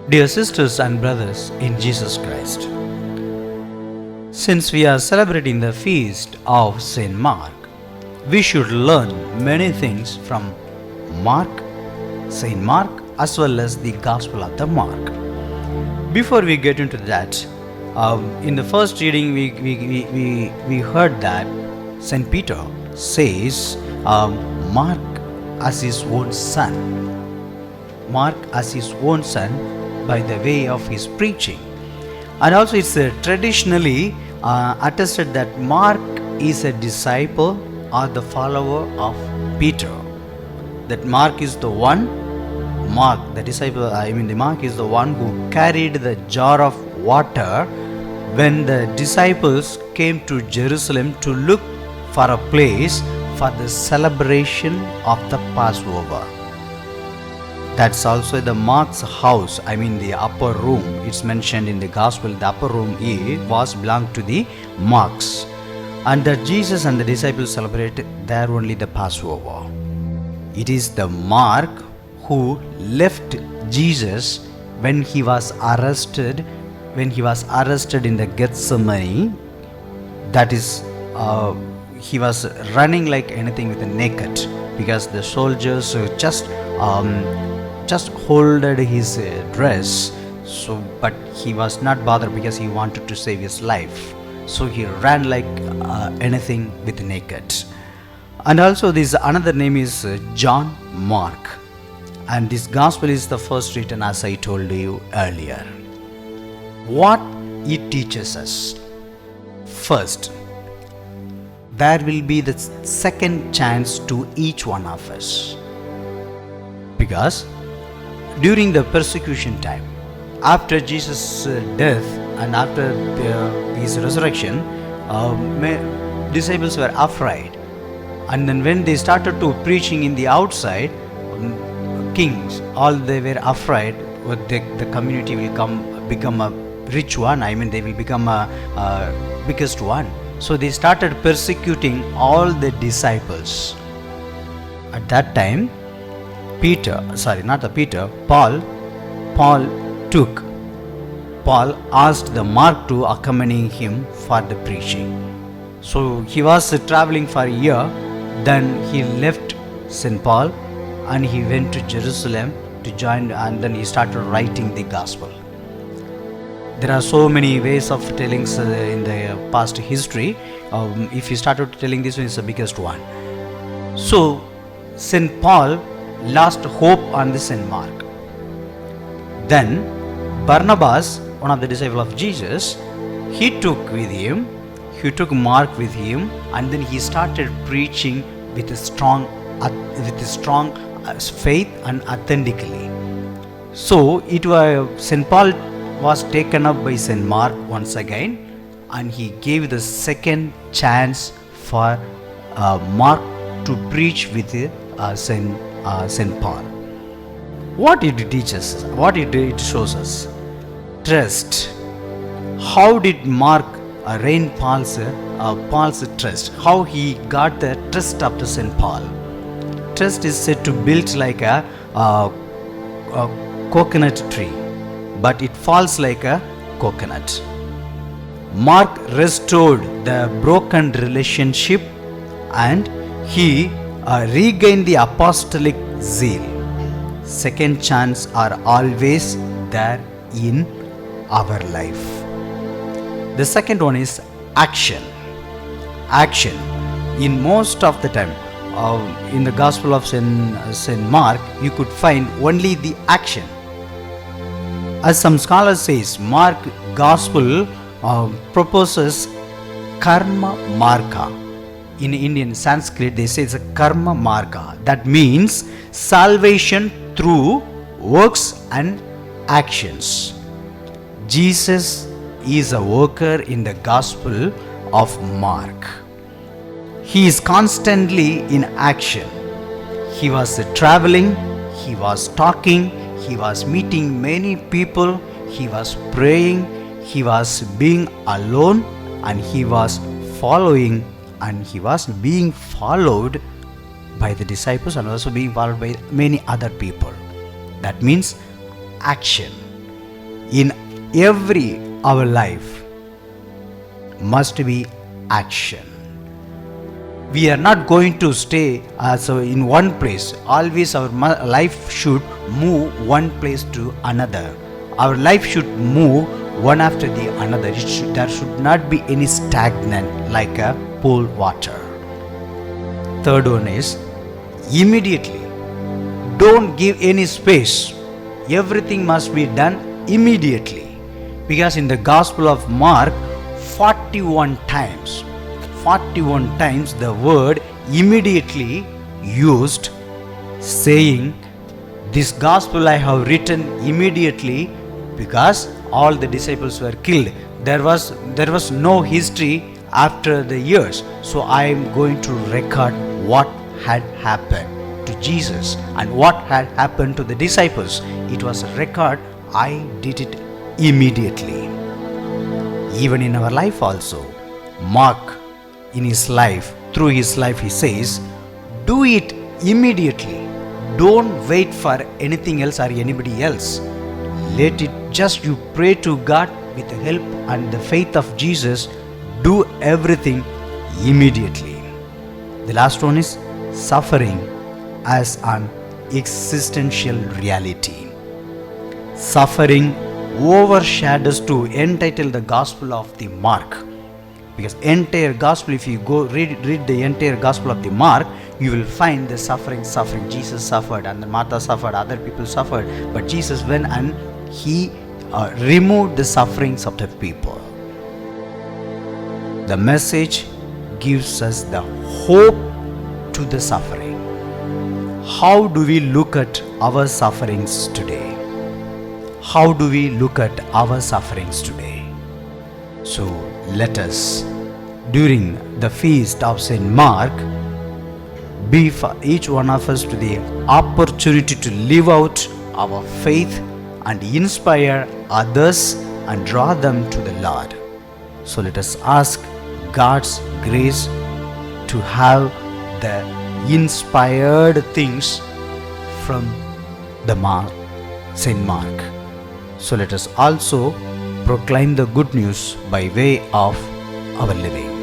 Dear sisters and brothers in Jesus Christ, since we are celebrating the feast of Saint Mark, we should learn many things from Mark, Saint Mark, as well as the Gospel of the Mark. Before we get into that, in the first reading we heard that Saint Peter says Mark as his own son. Mark as his own son by the way of his preaching. And also it's traditionally attested that Mark is a disciple or the follower of Peter. That Mark is the one, Mark is the one who carried the jar of water when the disciples came to Jerusalem to look for a place for the celebration of the Passover. That's also the Mark's house, the upper room. It's mentioned in the Gospel, the upper room belonged to the Marks. And that Jesus and the disciples celebrated there only the Passover. It is the Mark who left Jesus when he was arrested in the Gethsemane. That is, he was running like anything with a naked, because the soldiers just holded his dress, but he was not bothered because he wanted to save his life. So he ran like anything with naked. And also this another name is John Mark, and this gospel is the first written, as I told you earlier. What it teaches us: first, there will be the second chance to each one of us, because during the persecution time, after Jesus' death and after his resurrection, disciples were afraid. And then when they started to preaching in the outside, kings, all they were afraid the community will become a rich one. They will become a biggest one. So they started persecuting all the disciples. At that time, Paul asked the Mark to accompany him for the preaching. So he was traveling for a year. Then he left St. Paul and he went to Jerusalem to join, and then he started writing the gospel. There are so many ways of telling in the past history. If you started telling this one, is the biggest one. So St. Paul lost hope on the St. Mark. Then Barnabas, one of the disciples of Jesus, he took Mark with him, and then he started preaching with a strong faith and authentically. So St. Paul was taken up by St. Mark once again, and he gave the second chance for Mark to preach with St. Paul. What it teaches us, what it shows us: trust. How did Mark reign Paul's trust? How he got the trust of the St. Paul? Trust is said to build like a coconut tree, but it falls like a coconut. Mark restored the broken relationship, and he regained the apostolic zeal. Second chance are always there in our life. The second one is action. Action. In most of the time, in the Gospel of Saint Mark, you could find only the action. As some scholars says, Mark Gospel proposes karma marka. In Indian Sanskrit, they say it's a karma marka. That means salvation through works and actions. Jesus is a worker in the Gospel of Mark. He is constantly in action. He was traveling, he was talking, he was meeting many people, he was praying, he was being alone, and he was following, and he was being followed by the disciples and also being followed by many other people. That means action. in every our life must be action. We are not going to stay in one place. Always our life should move one place to another. Our life should move one after the another. There should not be any stagnant like a pool water. Third one is immediately. Don't give any space. Everything must be done immediately. Because in the Gospel of Mark, 41 times the word immediately used, saying, this gospel I have written immediately because all the disciples were killed. There was no history after the years. So I am going to record what had happened to Jesus and what had happened to the disciples. It was a record. I did it immediately. Even in our life also, Mark in his life, through his life, he says, do it immediately. Don't wait for anything else or anybody else. Let it just, you pray to God with the help and the faith of Jesus. Do everything immediately. The last one is suffering as an existential reality. Suffering overshadows to entitle the Gospel of the Mark. Because entire Gospel, if you go read the entire Gospel of the Mark, you will find the suffering. Jesus suffered and Martha suffered, other people suffered. But Jesus went and he removed the sufferings of the people. The message gives us the hope to the suffering. How do we look at our sufferings today? How do we look at our sufferings today? So let us, during the feast of St. Mark, be for each one of us to the opportunity to live out our faith and inspire others and draw them to the Lord. So let us ask God's grace to have the inspired things from the St. Mark. So let us also proclaim the good news by way of our living.